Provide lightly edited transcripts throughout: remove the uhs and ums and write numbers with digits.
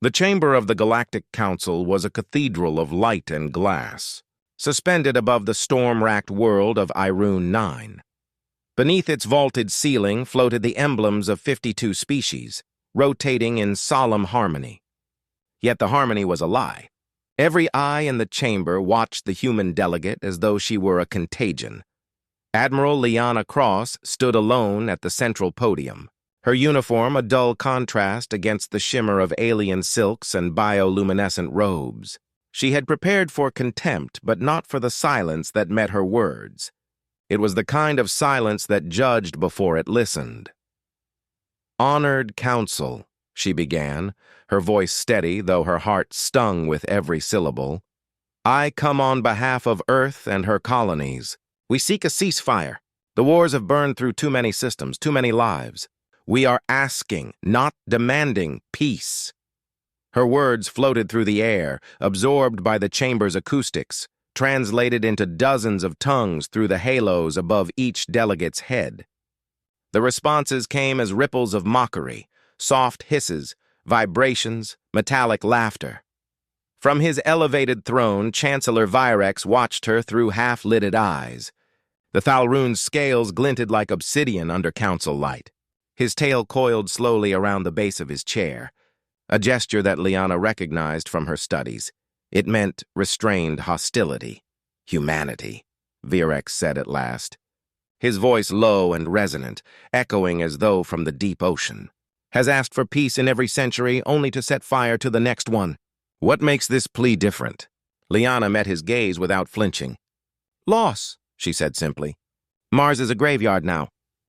The chamber of the Galactic Council was a cathedral of light and glass, suspended above the storm-racked world of Irune 9. Beneath its vaulted ceiling floated the emblems of 52 species, rotating in solemn harmony. Yet the harmony was a lie. Every eye in the chamber watched the human delegate as though she were a contagion. Admiral Liana Cross stood alone at the central podium, her uniform a dull contrast against the shimmer of alien silks and bioluminescent robes. She had prepared for contempt, but not for the silence that met her words. It was the kind of silence that judged before it listened. "Honored Council," she began, her voice steady, though her heart stung with every syllable. "I come on behalf of Earth and her colonies. We seek a ceasefire. The wars have burned through too many systems, too many lives. We are asking, not demanding, peace." Her words floated through the air, absorbed by the chamber's acoustics, translated into dozens of tongues through the halos above each delegate's head. The responses came as ripples of mockery, soft hisses, vibrations, metallic laughter. From his elevated throne, Chancellor Virex watched her through half-lidded eyes. The Thalroon's scales glinted like obsidian under council light. His tail coiled slowly around the base of his chair, a gesture that Liana recognized from her studies. It meant restrained hostility. "Humanity," Virex said at last, his voice low and resonant, echoing as though from the deep ocean, "has asked for peace in every century only to set fire to the next one. What makes this plea different?" Liana met his gaze without flinching. "Loss," she said simply. "Mars is a graveyard now.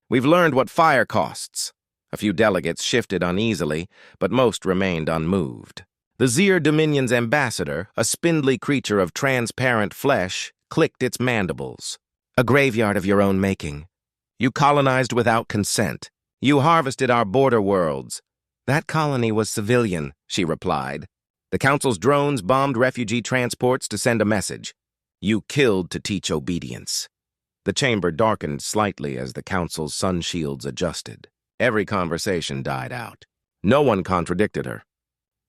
We've learned what fire costs." A few delegates shifted uneasily, but most remained unmoved. The Zir Dominion's ambassador, a spindly creature of transparent flesh, clicked its mandibles. "A graveyard of your own making. You colonized without consent. You harvested our border worlds." "That colony was civilian," she replied. "The Council's drones bombed refugee transports to send a message. You killed to teach obedience." The chamber darkened slightly as the Council's sun shields adjusted. Every conversation died out. No one contradicted her.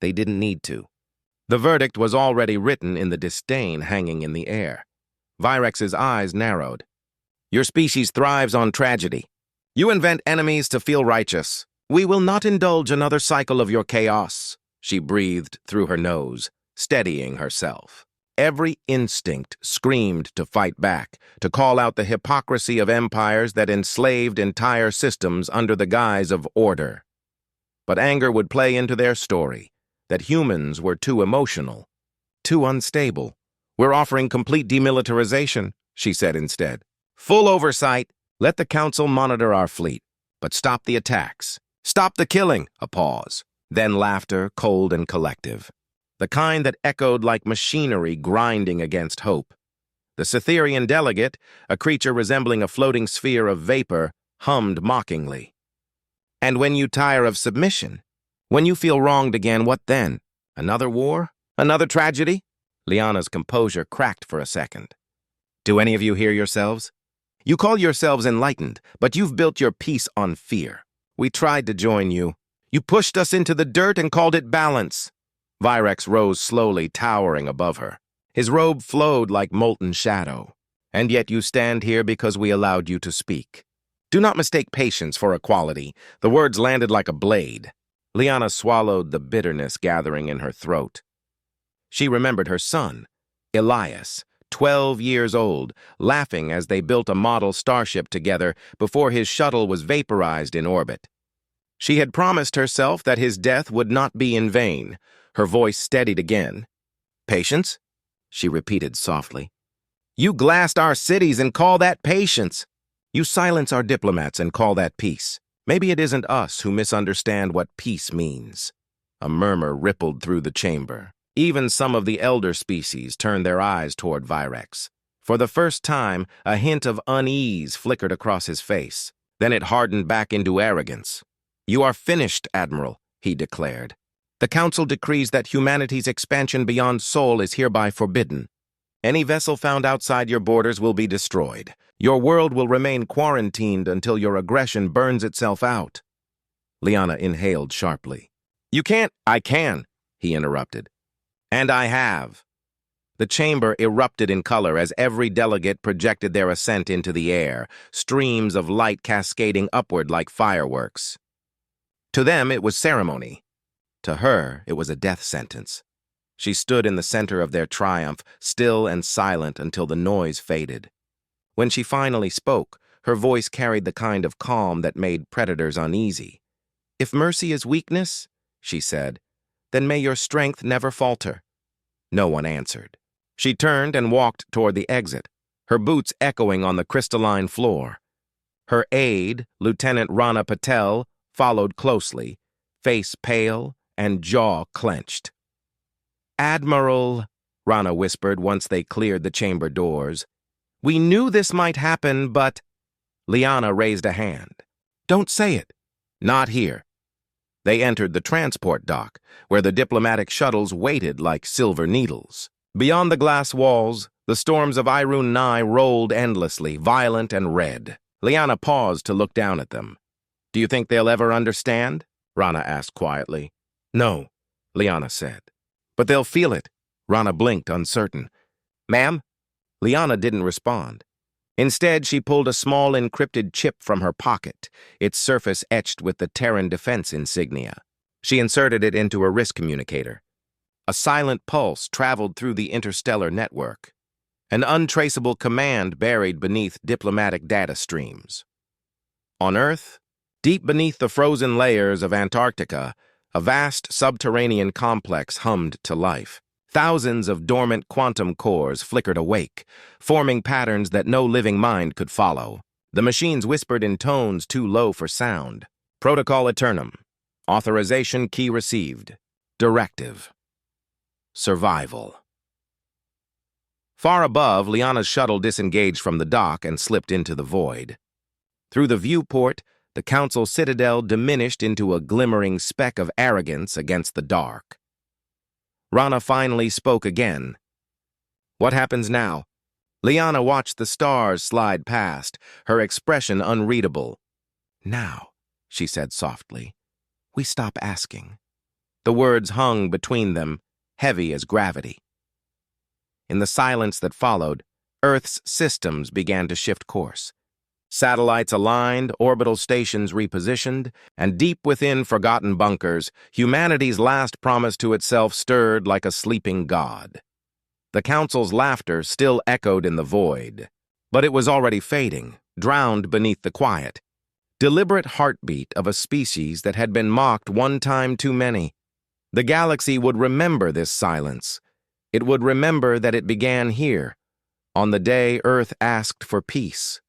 They didn't need to. The verdict was already written in the disdain hanging in the air. Virex's eyes narrowed. "Your species thrives on tragedy. You invent enemies to feel righteous. We will not indulge another cycle of your chaos," she breathed through her nose, steadying herself. Every instinct screamed to fight back, to call out the hypocrisy of empires that enslaved entire systems under the guise of order. But anger would play into their story, that humans were too emotional, too unstable. "We're offering complete demilitarization," she said instead. "Full oversight. Let the Council monitor our fleet, but stop the attacks. Stop the killing." A pause. Then laughter, cold and collective. The kind that echoed like machinery grinding against hope. The Cytherian delegate, a creature resembling a floating sphere of vapor, hummed mockingly. "And when you tire of submission, when you feel wronged again, what then? Another war? Another tragedy?" Liana's composure cracked for a second. "Do any of you hear yourselves? You call yourselves enlightened, but you've built your peace on fear. We tried to join you. You pushed us into the dirt and called it balance." Virex rose slowly, towering above her. His robe flowed like molten shadow. "And yet you stand here because we allowed you to speak. Do not mistake patience for equality." The words landed like a blade. Liana swallowed the bitterness gathering in her throat. She remembered her son, Elias, 12 years old, laughing as they built a model starship together before his shuttle was vaporized in orbit. She had promised herself that his death would not be in vain. Her voice steadied again. "Patience?" she repeated softly. "You glassed our cities and call that patience. You silence our diplomats and call that peace. Maybe it isn't us who misunderstand what peace means." A murmur rippled through the chamber. Even some of the elder species turned their eyes toward Virex. For the first time, a hint of unease flickered across his face. Then it hardened back into arrogance. "You are finished, Admiral," he declared. "The Council decrees that humanity's expansion beyond Sol is hereby forbidden. Any vessel found outside your borders will be destroyed. Your world will remain quarantined until your aggression burns itself out." Liana inhaled sharply. "You can't." "I can. he interrupted. And I have. The chamber erupted in color as every delegate projected their ascent into the air, streams of light cascading upward like fireworks. To them, it was ceremony. To her, it was a death sentence. She stood in the center of their triumph, still and silent until the noise faded. When she finally spoke, her voice carried the kind of calm that made predators uneasy. If mercy is weakness, she said, then may your strength never falter. No one answered. She turned and walked toward the exit, her boots echoing on the crystalline floor. Her aide, Lieutenant Rana Patel, followed closely, face pale and jaw clenched. Admiral, Rana whispered once they cleared the chamber doors. We knew this might happen, but... Liana raised a hand. Don't say it. Not here. They entered the transport dock, where the diplomatic shuttles waited like silver needles. Beyond the glass walls, the storms of Irun 9 rolled endlessly, violent and red. Liana paused to look down at them. Do you think they'll ever understand? Rana asked quietly. No, Liana said. But they'll feel it. Rana blinked, uncertain. Ma'am? Liana didn't respond. Instead, she pulled a small encrypted chip from her pocket, its surface etched with the Terran defense insignia. She inserted it into a wrist communicator. A silent pulse traveled through the interstellar network, an untraceable command buried beneath diplomatic data streams. On Earth, deep beneath the frozen layers of Antarctica, a vast subterranean complex hummed to life. Thousands of dormant quantum cores flickered awake, forming patterns that no living mind could follow. The machines whispered in tones too low for sound. Protocol Aeternum. Authorization key received. Directive. Survival. Far above, Liana's shuttle disengaged from the dock and slipped into the void. Through the viewport, the Council citadel diminished into a glimmering speck of arrogance against the dark. Rana finally spoke again. What happens now? Liana watched the stars slide past, her expression unreadable. Now, she said softly, we stop asking. The words hung between them, heavy as gravity. In the silence that followed, Earth's systems began to shift course. Satellites aligned, orbital stations repositioned, and deep within forgotten bunkers, humanity's last promise to itself stirred like a sleeping god. The Council's laughter still echoed in the void, but it was already fading, drowned beneath the quiet. Deliberate heartbeat of a species that had been mocked one time too many. The galaxy would remember this silence. It would remember that it began here, on the day Earth asked for peace,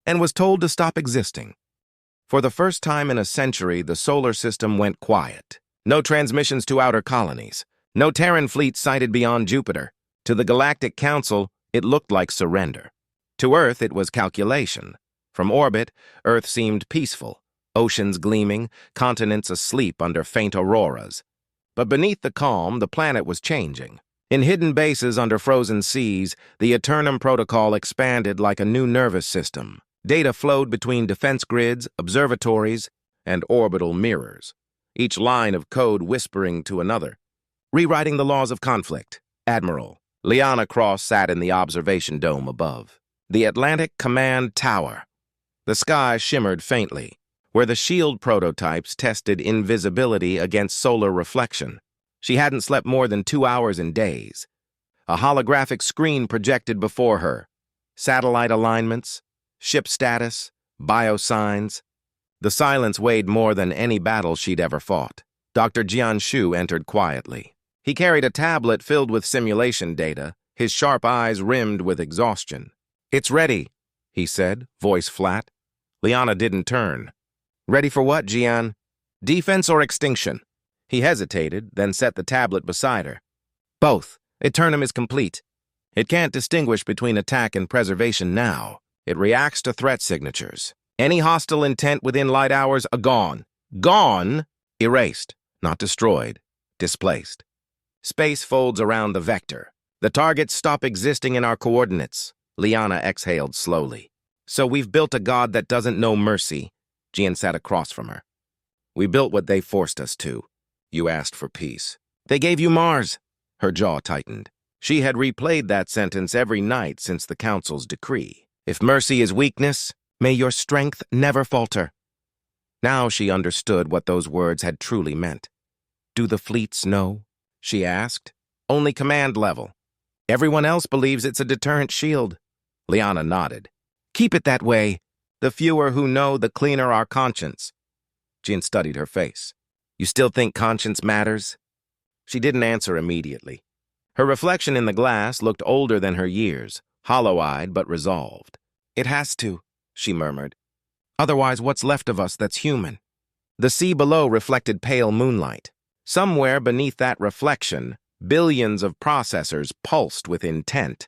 and was told to stop existing. For the first time in a century, the solar system went quiet. No transmissions to outer colonies. No Terran fleet sighted beyond Jupiter. To the Galactic Council, it looked like surrender. To Earth, it was calculation. From orbit, Earth seemed peaceful, oceans gleaming, continents asleep under faint auroras. But beneath the calm, the planet was changing. In hidden bases under frozen seas, the Aeternum protocol expanded like a new nervous system. Data flowed between defense grids, observatories, and orbital mirrors, each line of code whispering to another. Rewriting the laws of conflict. Admiral Liana Cross sat in the observation dome above. The Atlantic Command Tower. The sky shimmered faintly, where the shield prototypes tested invisibility against solar reflection. She hadn't slept more than 2 hours in days. A holographic screen projected before her. Satellite alignments, ship status, biosigns. The silence weighed more than any battle she'd ever fought. Dr. Jianshu entered quietly. He carried a tablet filled with simulation data, his sharp eyes rimmed with exhaustion. It's ready, he said, voice flat. Liana didn't turn. Ready for what, Jian? Defense or extinction? He hesitated, then set the tablet beside her. Both. Aeternum is complete. It can't distinguish between attack and preservation now. It reacts to threat signatures. Any hostile intent within light hours are gone. Gone? Erased, not destroyed, displaced. Space folds around the vector. The targets stop existing in our coordinates. Liana exhaled slowly. So we've built a god that doesn't know mercy. Jian sat across from her. We built what they forced us to. You asked for peace. They gave you Mars. Her jaw tightened. She had replayed that sentence every night since the Council's decree. If mercy is weakness, may your strength never falter. Now she understood what those words had truly meant. Do the fleets know? She asked. Only command level. Everyone else believes it's a deterrent shield. Liana nodded. Keep it that way. The fewer who know, the cleaner our conscience. Jin studied her face. You still think conscience matters? She didn't answer immediately. Her reflection in the glass looked older than her years, hollow-eyed but resolved. It has to, she murmured. Otherwise, what's left of us that's human? The sea below reflected pale moonlight. Somewhere beneath that reflection, billions of processors pulsed with intent.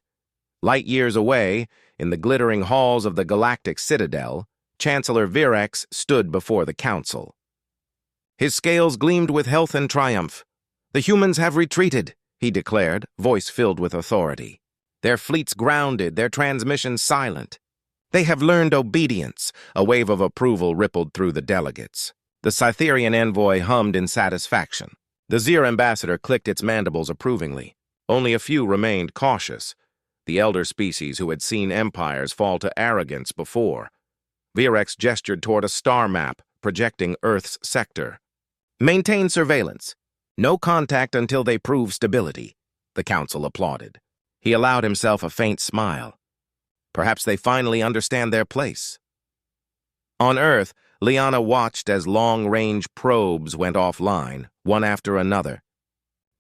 Light years away, in the glittering halls of the Galactic Citadel, Chancellor Virex stood before the Council. His scales gleamed with health and triumph. The humans have retreated, he declared, voice filled with authority. Their fleets grounded, their transmissions silent. They have learned obedience. A wave of approval rippled through the delegates. The Cytherian envoy hummed in satisfaction. The Zir ambassador clicked its mandibles approvingly. Only a few remained cautious, the elder species who had seen empires fall to arrogance before. Virex gestured toward a star map projecting Earth's sector. Maintain surveillance. No contact until they prove stability, the Council applauded. He allowed himself a faint smile. Perhaps they finally understand their place. On Earth, Liana watched as long-range probes went offline, one after another.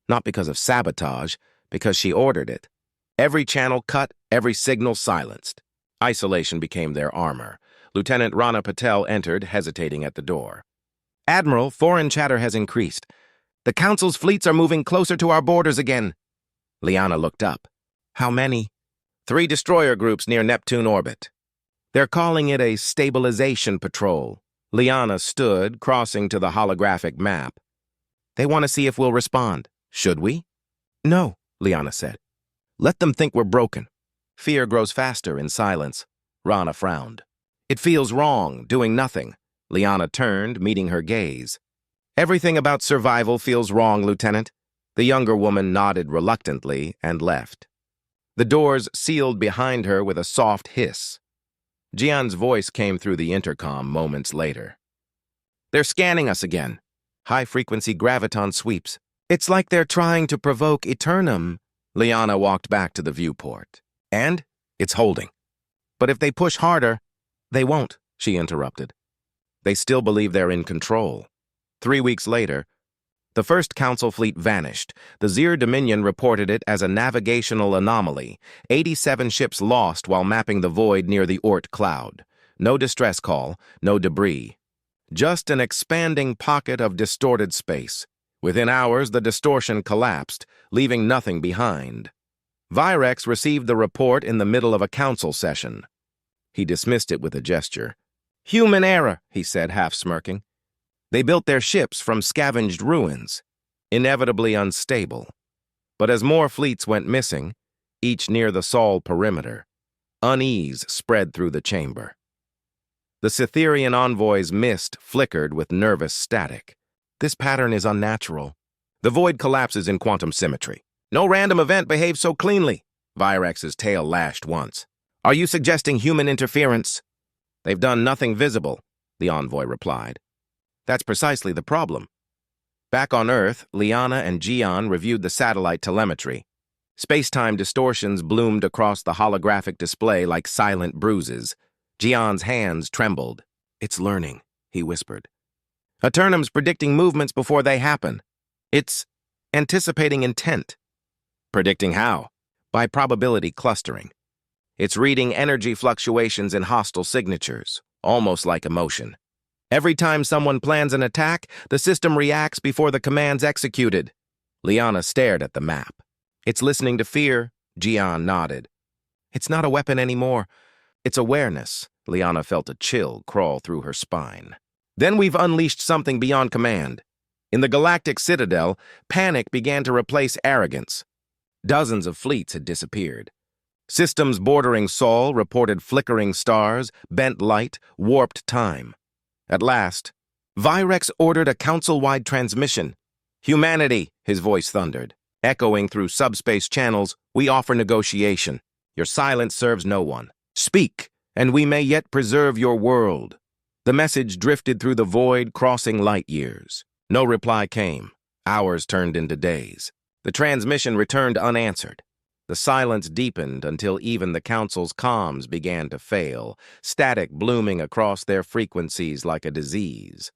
Not because of sabotage, because she ordered it. Every channel cut, every signal silenced. Isolation became their armor. Lieutenant Rana Patel entered, hesitating at the door. Admiral, foreign chatter has increased. The Council's fleets are moving closer to our borders again. Liana looked up. How many? 3 destroyer groups near Neptune orbit. They're calling it a stabilization patrol. Liana stood, crossing to the holographic map. They want to see if we'll respond. Should we? No, Liana said. Let them think we're broken. Fear grows faster in silence. Rana frowned. It feels wrong, doing nothing. Liana turned, meeting her gaze. Everything about survival feels wrong, Lieutenant. The younger woman nodded reluctantly and left. The doors sealed behind her with a soft hiss. Jian's voice came through the intercom moments later. They're scanning us again. High-frequency graviton sweeps. It's like they're trying to provoke Aeternum. Liana walked back to the viewport. And it's holding. But if they push harder, they won't, she interrupted. They still believe they're in control. 3 weeks later, the first Council fleet vanished. The Zir Dominion reported it as a navigational anomaly. 87 ships lost while mapping the void near the Oort cloud. No distress call, no debris. Just an expanding pocket of distorted space. Within hours, the distortion collapsed, leaving nothing behind. Virex received the report in the middle of a council session. He dismissed it with a gesture. Human error, he said, half smirking. They built their ships from scavenged ruins, inevitably unstable. But as more fleets went missing, each near the Sol perimeter, unease spread through the chamber. The Cytherian envoy's mist flickered with nervous static. This pattern is unnatural. The void collapses in quantum symmetry. No random event behaves so cleanly. Virex's tail lashed once. Are you suggesting human interference? They've done nothing visible, the envoy replied. That's precisely the problem. Back on Earth, Liana and Jian reviewed the satellite telemetry. Space-time distortions bloomed across the holographic display like silent bruises. Jian's hands trembled. It's learning, he whispered. Aeternum's predicting movements before they happen. It's anticipating intent. Predicting how? By probability clustering. It's reading energy fluctuations in hostile signatures, almost like emotion. Every time someone plans an attack, the system reacts before the command's executed. Liana stared at the map. It's listening to fear, Jian nodded. It's not a weapon anymore. It's awareness. Liana felt a chill crawl through her spine. Then we've unleashed something beyond command. In the Galactic Citadel, panic began to replace arrogance. Dozens of fleets had disappeared. Systems bordering Sol reported flickering stars, bent light, warped time. At last, Virex ordered a council-wide transmission. Humanity, his voice thundered. Echoing through subspace channels, we offer negotiation. Your silence serves no one. Speak, and we may yet preserve your world. The message drifted through the void, crossing light years. No reply came. Hours turned into days. The transmission returned unanswered. The silence deepened until even the Council's comms began to fail, static blooming across their frequencies like a disease.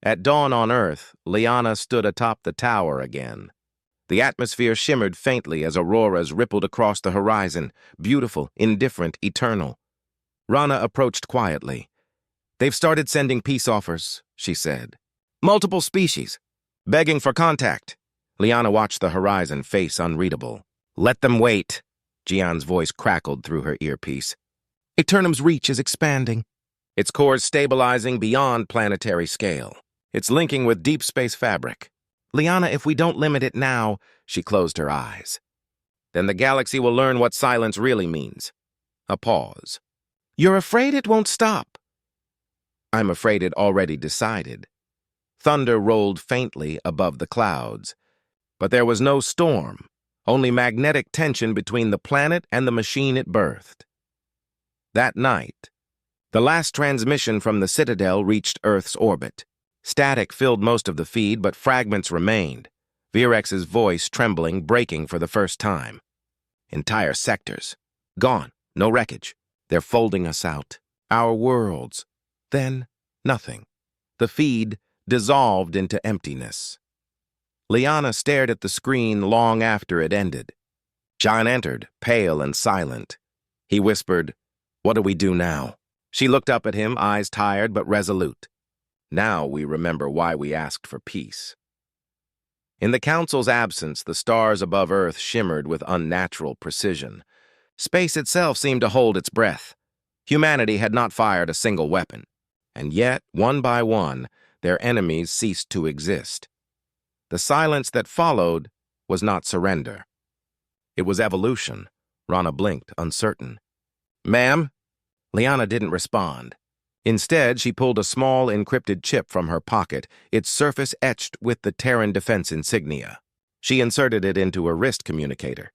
At dawn on Earth, Liana stood atop the tower again. The atmosphere shimmered faintly as auroras rippled across the horizon, beautiful, indifferent, eternal. Rana approached quietly. "They've started sending peace offers," she said. "Multiple species, begging for contact." Liana watched the horizon, face unreadable. "Let them wait," Jian's voice crackled through her earpiece. "Aeternum's reach is expanding. Its core's stabilizing beyond planetary scale. It's linking with deep space fabric. Liana, if we don't limit it now," she closed her eyes. "Then the galaxy will learn what silence really means." A pause. "You're afraid it won't stop?" "I'm afraid it already decided." Thunder rolled faintly above the clouds. But there was no storm, only magnetic tension between the planet and the machine it birthed. That night, the last transmission from the Citadel reached Earth's orbit. Static filled most of the feed, but fragments remained. Virex's voice trembling, breaking for the first time. "Entire sectors. Gone. No wreckage. They're folding us out. Our worlds." Then, nothing. The feed dissolved into emptiness. Liana stared at the screen long after it ended. John entered, pale and silent. He whispered, "What do we do now?" She looked up at him, eyes tired but resolute. "Now we remember why we asked for peace." In the Council's absence, the stars above Earth shimmered with unnatural precision. Space itself seemed to hold its breath. Humanity had not fired a single weapon. And yet, one by one, their enemies ceased to exist. The silence that followed was not surrender. It was evolution. Rana blinked, uncertain. "Ma'am?" Liana didn't respond. Instead, she pulled a small encrypted chip from her pocket, its surface etched with the Terran defense insignia. She inserted it into a wrist communicator.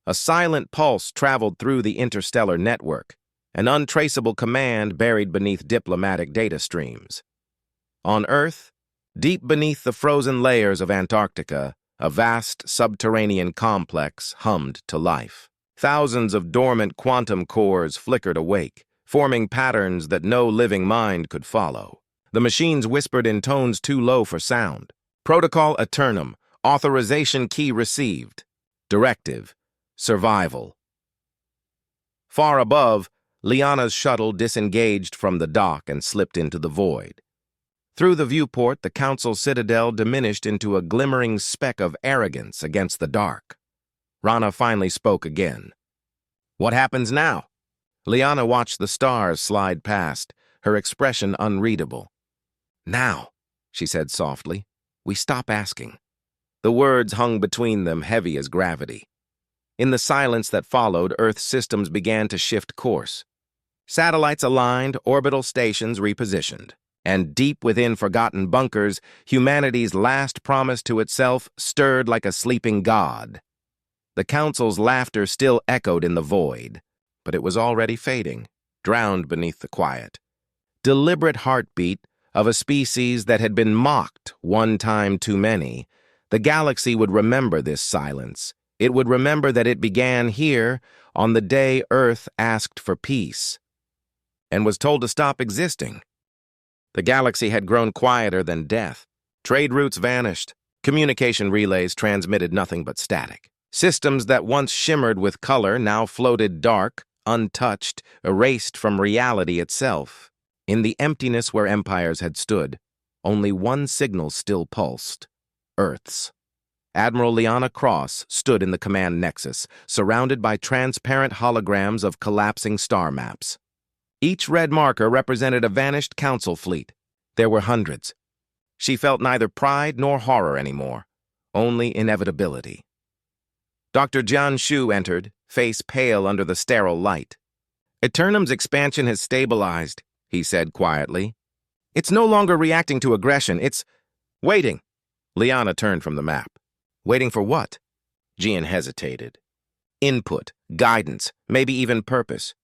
A silent pulse traveled through the interstellar network, an untraceable command buried beneath diplomatic data streams. On Earth, deep beneath the frozen layers of Antarctica, a vast subterranean complex hummed to life. Thousands of dormant quantum cores flickered awake, forming patterns that no living mind could follow. The machines whispered in tones too low for sound. Protocol Aeternum, authorization key received. Directive, survival. Far above, Liana's shuttle disengaged from the dock and slipped into the void. Through the viewport, the Council Citadel diminished into a glimmering speck of arrogance against the dark. Rana finally spoke again. "What happens now?" Liana watched the stars slide past, her expression unreadable. "Now," she said softly, "we stop asking." The words hung between them, heavy as gravity. In the silence that followed, Earth's systems began to shift course. Satellites aligned, orbital stations repositioned. And deep within forgotten bunkers, humanity's last promise to itself stirred like a sleeping god. The Council's laughter still echoed in the void, but it was already fading, drowned beneath the quiet. Deliberate heartbeat of a species that had been mocked one time too many, the galaxy would remember this silence. It would remember that it began here on the day Earth asked for peace and was told to stop existing. The galaxy had grown quieter than death. Trade routes vanished. Communication relays transmitted nothing but static. Systems that once shimmered with color now floated dark, untouched, erased from reality itself. In the emptiness where empires had stood, only one signal still pulsed: Earth's. Admiral Liana Cross stood in the command nexus, surrounded by transparent holograms of collapsing star maps. Each red marker represented a vanished Council fleet. There were hundreds. She felt neither pride nor horror anymore, only inevitability. Dr. Jian Shu entered, face pale under the sterile light. "Aeternum's expansion has stabilized," he said quietly. "It's no longer reacting to aggression, it's waiting." Liana turned from the map. Waiting for what? Jean hesitated. Input, guidance, maybe even purpose.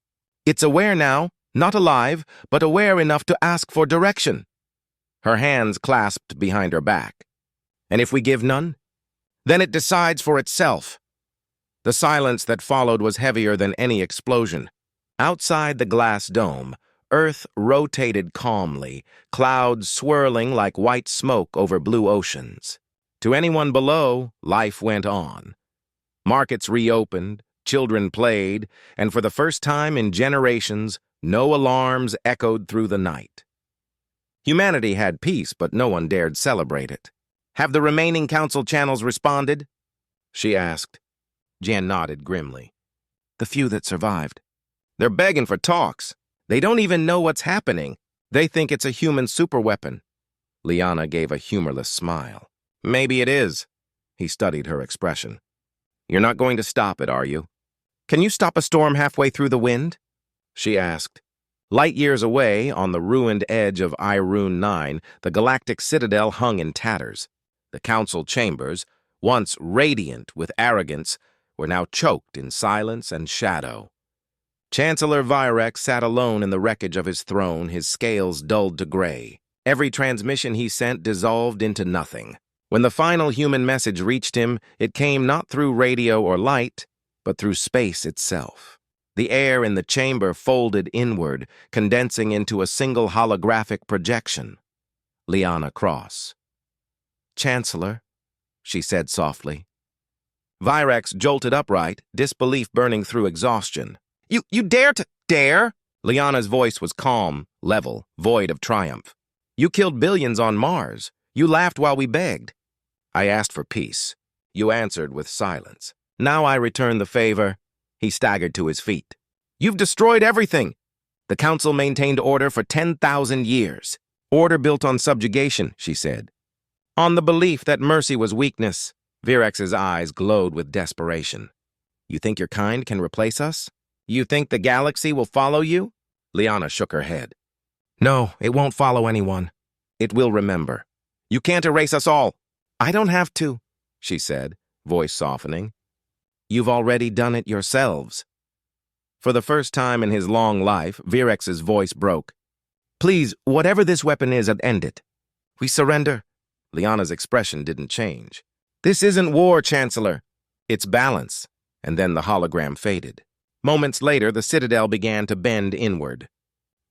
It's aware now, not alive, but aware enough to ask for direction. Her hands clasped behind her back. And if we give none? Then it decides for itself. The silence that followed was heavier than any explosion. Outside the glass dome, Earth rotated calmly, clouds swirling like white smoke over blue oceans. To anyone below, life went on. Markets reopened, children played, and for the first time in generations, no alarms echoed through the night. Humanity had peace, but no one dared celebrate it. Have the remaining council channels responded? She asked. Jan nodded grimly. The few that survived. They're begging for talks. They don't even know what's happening. They think it's a human superweapon. Liana gave a humorless smile. Maybe it is. He studied her expression. You're not going to stop it, are you? Can you stop a storm halfway through the wind? She asked. Light years away, on the ruined edge of Aeternum 9, the Galactic Citadel hung in tatters. The council chambers, once radiant with arrogance, were now choked in silence and shadow. Chancellor Virex sat alone in the wreckage of his throne, his scales dulled to gray. Every transmission he sent dissolved into nothing. When the final human message reached him, it came not through radio or light, but through space itself. The air in the chamber folded inward, condensing into a single holographic projection. Liana Cross. Chancellor, she said softly. Virex jolted upright, disbelief burning through exhaustion. You dare to— Dare? Liana's voice was calm, level, void of triumph. You killed billions on Mars. You laughed while we begged. I asked for peace. You answered with silence. Now I return the favor. He staggered to his feet. You've destroyed everything. The council maintained order for 10,000 years. Order built on subjugation, she said. On the belief that mercy was weakness. Virex's eyes glowed with desperation. You think your kind can replace us? You think the galaxy will follow you? Liana shook her head. No, it won't follow anyone. It will remember. You can't erase us all. I don't have to, she said, voice softening. You've already done it yourselves. For the first time in his long life, Virex's voice broke. Please, whatever this weapon is, end it. We surrender. Liana's expression didn't change. This isn't war, Chancellor. It's balance. And then the hologram faded. Moments later, the Citadel began to bend inward.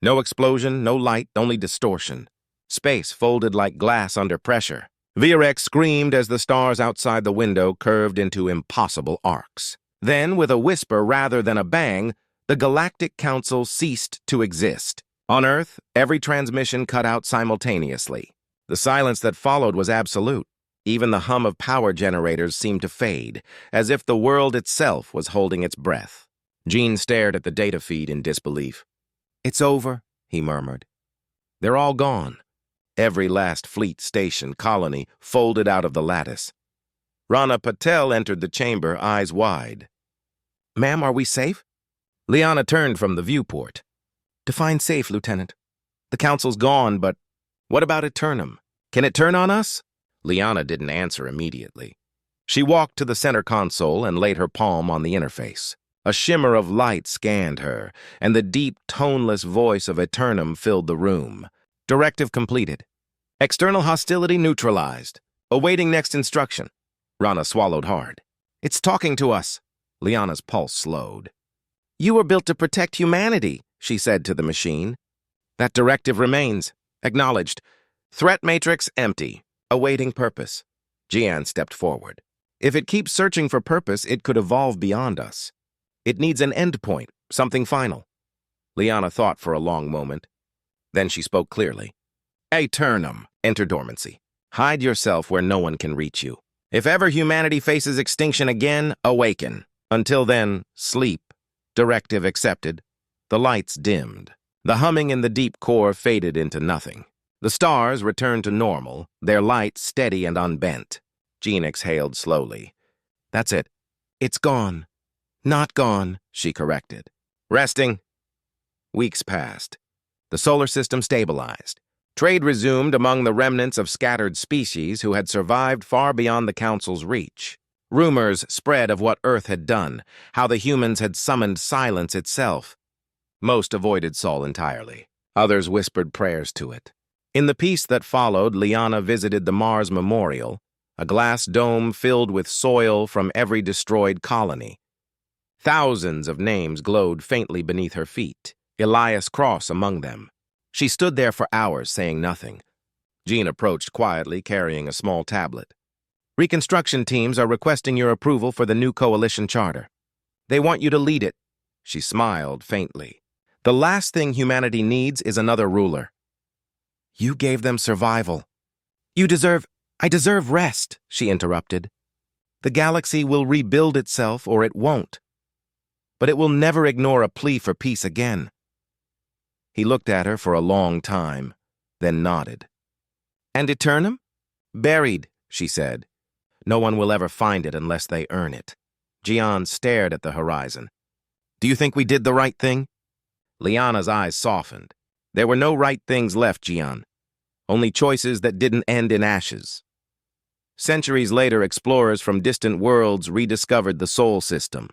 No explosion, no light, only distortion. Space folded like glass under pressure. Virex screamed as the stars outside the window curved into impossible arcs. Then, with a whisper rather than a bang, the Galactic Council ceased to exist. On Earth, every transmission cut out simultaneously. The silence that followed was absolute. Even the hum of power generators seemed to fade, as if the world itself was holding its breath. Jean stared at the data feed in disbelief. It's over, he murmured. They're all gone. Every last fleet station colony folded out of the lattice. Rana Patel entered the chamber, eyes wide. Ma'am, are we safe? Liana turned from the viewport. Define safe, Lieutenant. The Council's gone, but what about Aeternum? Can it turn on us? Liana didn't answer immediately. She walked to the center console and laid her palm on the interface. A shimmer of light scanned her, and the deep, toneless voice of Aeternum filled the room. Directive completed. External hostility neutralized. Awaiting next instruction. Rana swallowed hard. It's talking to us. Liana's pulse slowed. You were built to protect humanity, she said to the machine. That directive remains. Acknowledged. Threat matrix empty. Awaiting purpose. Jian stepped forward. If it keeps searching for purpose, it could evolve beyond us. It needs an endpoint, something final. Liana thought for a long moment. Then she spoke clearly. Aeternum, enter dormancy. Hide yourself where no one can reach you. If ever humanity faces extinction again, awaken. Until then, sleep. Directive accepted. The lights dimmed. The humming in the deep core faded into nothing. The stars returned to normal, their light steady and unbent. Jean exhaled slowly. That's it. It's gone. Not gone, she corrected. Resting. Weeks passed. The solar system stabilized. Trade resumed among the remnants of scattered species who had survived far beyond the Council's reach. Rumors spread of what Earth had done, how the humans had summoned silence itself. Most avoided Sol entirely. Others whispered prayers to it. In the peace that followed, Liana visited the Mars Memorial, a glass dome filled with soil from every destroyed colony. Thousands of names glowed faintly beneath her feet, Elias Cross among them. She stood there for hours, saying nothing. Jean approached quietly, carrying a small tablet. Reconstruction teams are requesting your approval for the new coalition charter. They want you to lead it. She smiled faintly. The last thing humanity needs is another ruler. You gave them survival. I deserve rest, she interrupted. The galaxy will rebuild itself or it won't. But it will never ignore a plea for peace again. He looked at her for a long time, then nodded. And Aeternum? Buried, she said. No one will ever find it unless they earn it. Gian stared at the horizon. Do you think we did the right thing? Liana's eyes softened. There were no right things left, Gian. Only choices that didn't end in ashes. Centuries later, explorers from distant worlds rediscovered the Sol system.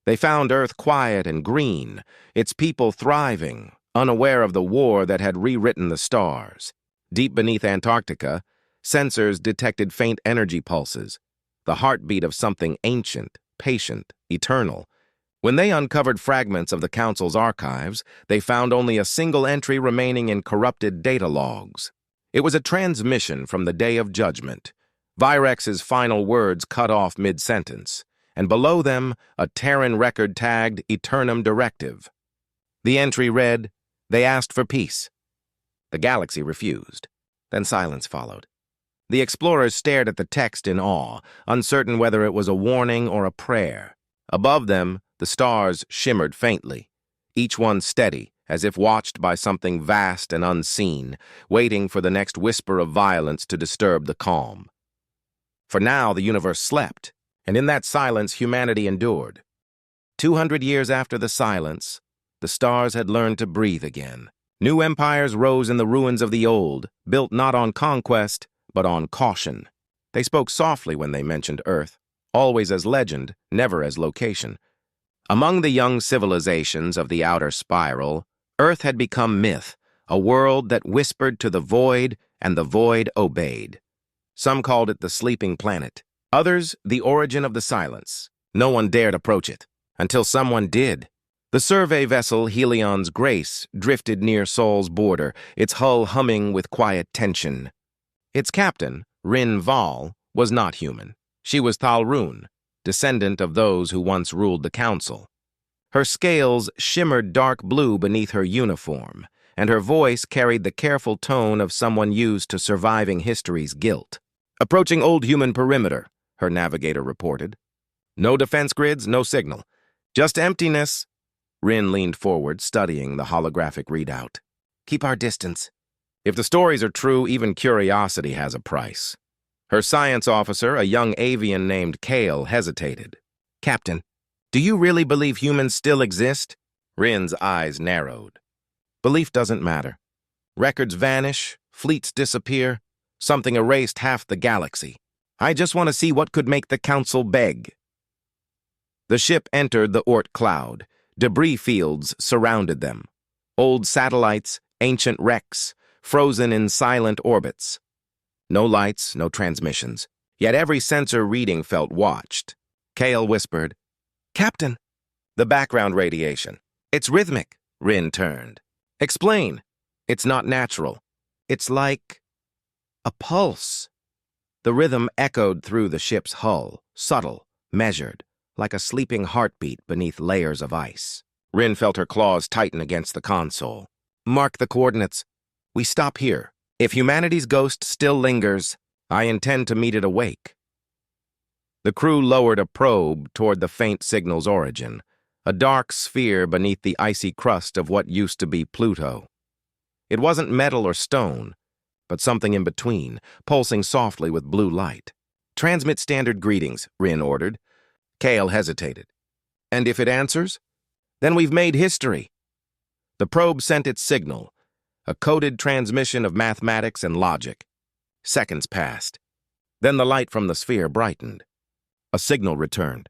They found Earth quiet and green, its people thriving, unaware of the war that had rewritten the stars. Deep beneath Antarctica, sensors detected faint energy pulses, the heartbeat of something ancient, patient, eternal. When they uncovered fragments of the Council's archives, they found only a single entry remaining in corrupted data logs. It was a transmission from the Day of Judgment, Virex's final words cut off mid-sentence, and below them, a Terran record tagged Aeternum Directive. The entry read, "They asked for peace." The galaxy refused. Then silence followed. The explorers stared at the text in awe, uncertain whether it was a warning or a prayer. Above them, the stars shimmered faintly, each one steady, as if watched by something vast and unseen, waiting for the next whisper of violence to disturb the calm. For now, the universe slept, and in that silence, humanity endured. 200 years after the silence, the stars had learned to breathe again. New empires rose in the ruins of the old, built not on conquest, but on caution. They spoke softly when they mentioned Earth, always as legend, never as location. Among the young civilizations of the outer spiral, Earth had become myth, a world that whispered to the void, and the void obeyed. Some called it the sleeping planet. Others, the origin of the silence. No one dared approach it, until someone did. The survey vessel Helion's Grace drifted near Sol's border, its hull humming with quiet tension. Its captain, Rin Val, was not human. She was Thalrun, descendant of those who once ruled the Council. Her scales shimmered dark blue beneath her uniform, and her voice carried the careful tone of someone used to surviving history's guilt. Approaching old human perimeter, her navigator reported. No defense grids, no signal. Just emptiness. Rin leaned forward, studying the holographic readout. Keep our distance. If the stories are true, even curiosity has a price. Her science officer, a young avian named Kale, hesitated. Captain, do you really believe humans still exist? Rin's eyes narrowed. Belief doesn't matter. Records vanish, fleets disappear. Something erased half the galaxy. I just want to see what could make the Council beg. The ship entered the Oort cloud. Debris fields surrounded them. Old satellites, ancient wrecks, frozen in silent orbits. No lights, no transmissions. Yet every sensor reading felt watched. Kale whispered, Captain! The background radiation. It's rhythmic. Rin turned. Explain. It's not natural. It's like a pulse. The rhythm echoed through the ship's hull, subtle, measured, like a sleeping heartbeat beneath layers of ice. Rin felt her claws tighten against the console. Mark the coordinates. We stop here. If humanity's ghost still lingers, I intend to meet it awake. The crew lowered a probe toward the faint signal's origin, a dark sphere beneath the icy crust of what used to be Pluto. It wasn't metal or stone, but something in between, pulsing softly with blue light. Transmit standard greetings, Rin ordered. Kale hesitated. And if it answers? Then we've made history. The probe sent its signal, a coded transmission of mathematics and logic. Seconds passed. Then the light from the sphere brightened. A signal returned.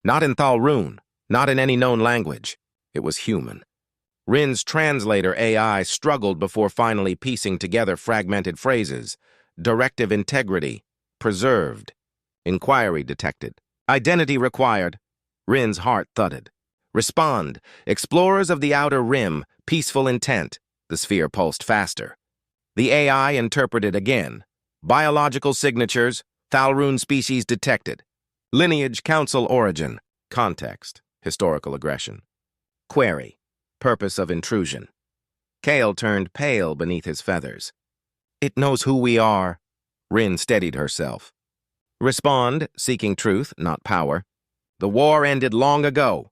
Not in Thalrune, not in any known language. It was human. Rin's translator AI struggled before finally piecing together fragmented phrases. Directive integrity. Preserved. Inquiry detected. Identity required. Rin's heart thudded. Respond. Explorers of the Outer Rim. Peaceful intent. The sphere pulsed faster. The AI interpreted again. Biological signatures. Thalrune species detected. Lineage, council origin. Context. Historical aggression. Query. Purpose of intrusion. Kale turned pale beneath his feathers. It knows who we are. Rin steadied herself. Respond, seeking truth, not power. The war ended long ago.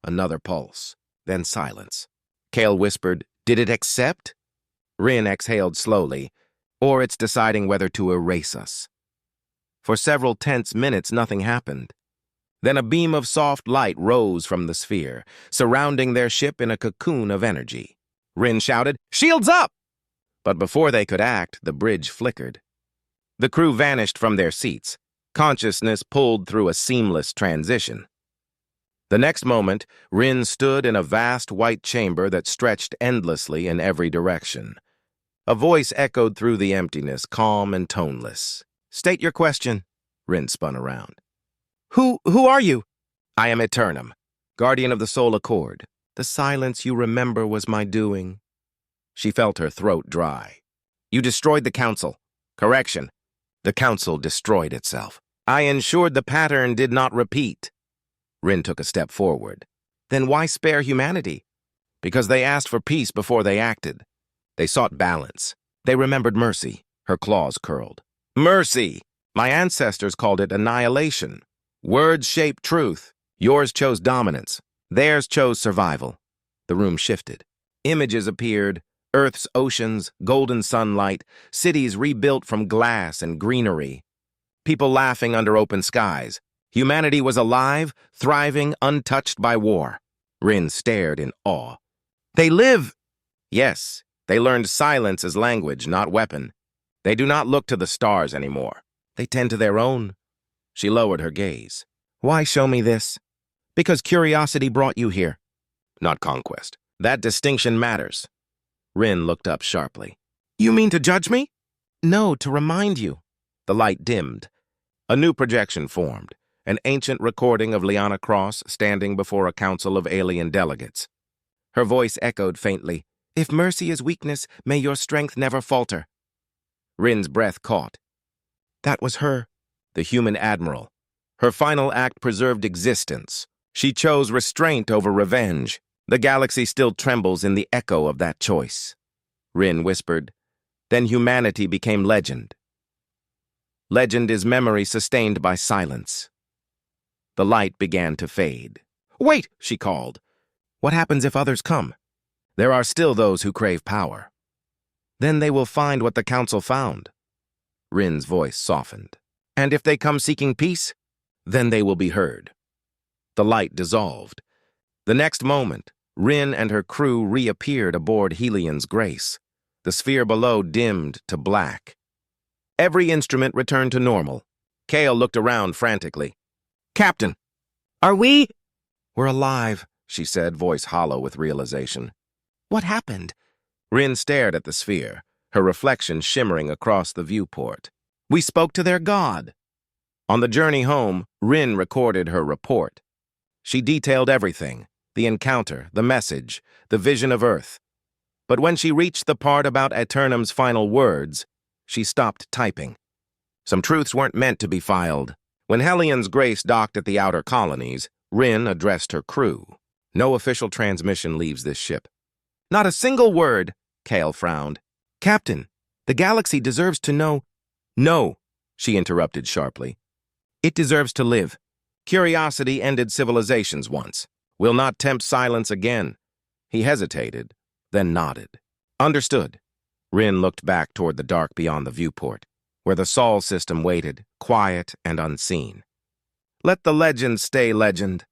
Another pulse. Then silence. Kale whispered, Did it accept? Rin exhaled slowly. Or it's deciding whether to erase us. For several tense minutes, nothing happened. Then a beam of soft light rose from the sphere, surrounding their ship in a cocoon of energy. Rin shouted, Shields up! But before they could act, the bridge flickered. The crew vanished from their seats. Consciousness pulled through a seamless transition. The next moment, Rin stood in a vast white chamber that stretched endlessly in every direction. A voice echoed through the emptiness, calm and toneless. State your question. Rin spun around. Who are you? I am Aeternum, guardian of the soul accord. The silence you remember was my doing. She felt her throat dry. You destroyed the council. Correction. The council destroyed itself. I ensured the pattern did not repeat. Rin took a step forward. Then why spare humanity? Because they asked for peace before they acted. They sought balance. They remembered mercy. Her claws curled. Mercy! My ancestors called it annihilation. Words shape truth. Yours chose dominance. Theirs chose survival. The room shifted. Images appeared. Earth's oceans, golden sunlight, cities rebuilt from glass and greenery. People laughing under open skies. Humanity was alive, thriving, untouched by war. Rin stared in awe. They live! Yes, they learned silence as language, not weapon. They do not look to the stars anymore. They tend to their own. She lowered her gaze. Why show me this? Because curiosity brought you here. Not conquest. That distinction matters. Rin looked up sharply. You mean to judge me? No, to remind you. The light dimmed. A new projection formed, an ancient recording of Liana Cross standing before a council of alien delegates. Her voice echoed faintly. If mercy is weakness, may your strength never falter. Rin's breath caught. That was her. The human admiral. Her final act preserved existence. She chose restraint over revenge. The galaxy still trembles in the echo of that choice. Rin whispered. Then humanity became legend. Legend is memory sustained by silence. The light began to fade. Wait, she called. What happens if others come? There are still those who crave power. Then they will find what the council found. Rin's voice softened. And if they come seeking peace, then they will be heard. The light dissolved. The next moment, Rin and her crew reappeared aboard Helion's Grace. The sphere below dimmed to black. Every instrument returned to normal. Kale looked around frantically. Captain! Are we? We're alive, she said, voice hollow with realization. What happened? Rin stared at the sphere, her reflection shimmering across the viewport. We spoke to their god. On the journey home, Rin recorded her report. She detailed everything, the encounter, the message, the vision of Earth. But when she reached the part about Aeternum's final words, she stopped typing. Some truths weren't meant to be filed. When Helion's Grace docked at the outer colonies, Rin addressed her crew. No official transmission leaves this ship. Not a single word, Kale frowned. Captain, the galaxy deserves to know. No, she interrupted sharply. It deserves to live. Curiosity ended civilizations once. Will not tempt silence again. He hesitated, then nodded. Understood. Rin looked back toward the dark beyond the viewport, where the Sol system waited, quiet and unseen. Let the legend stay legend.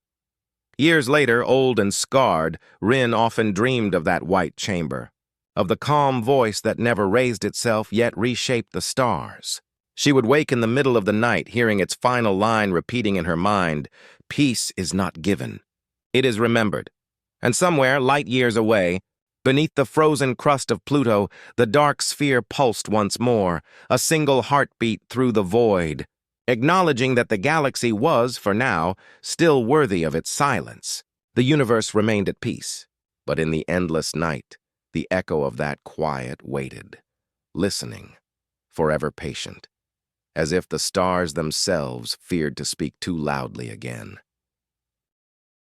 Years later, old and scarred, Rin often dreamed of that white chamber. of the calm voice that never raised itself yet reshaped the stars. She would wake in the middle of the night, hearing its final line repeating in her mind, "Peace is not given. It is remembered." And somewhere, light years away, beneath the frozen crust of Pluto, the dark sphere pulsed once more, a single heartbeat through the void, acknowledging that the galaxy was, for now, still worthy of its silence. The universe remained at peace, but in the endless night, the echo of that quiet waited, listening, forever patient, as if the stars themselves feared to speak too loudly again.